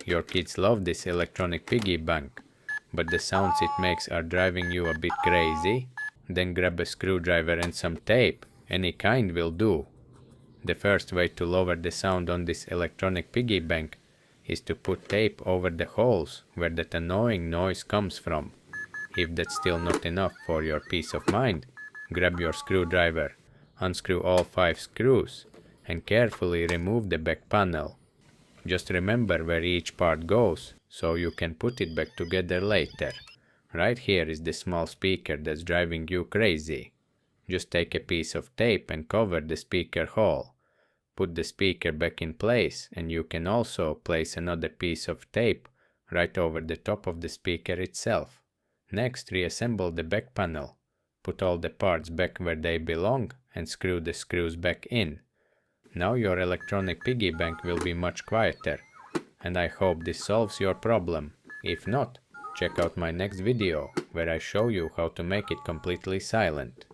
Your kids love this electronic piggy bank, but the sounds it makes are driving you a bit crazy? Then grab a screwdriver and some tape, any kind will do. The first way to lower the sound on this electronic piggy bank is to put tape over the holes where that annoying noise comes from. If that's still not enough for your peace of mind, grab your screwdriver, unscrew all 5 screws, and carefully remove the back panel. Just remember where each part goes, so you can put it back together later. Right here is the small speaker that's driving you crazy. Just take a piece of tape and cover the speaker hole. Put the speaker back in place, and you can also place another piece of tape right over the top of the speaker itself. Next, reassemble the back panel. Put all the parts back where they belong and screw the screws back in. Now your electronic piggy bank will be much quieter, and I hope this solves your problem. If not, check out my next video where I show you how to make it completely silent.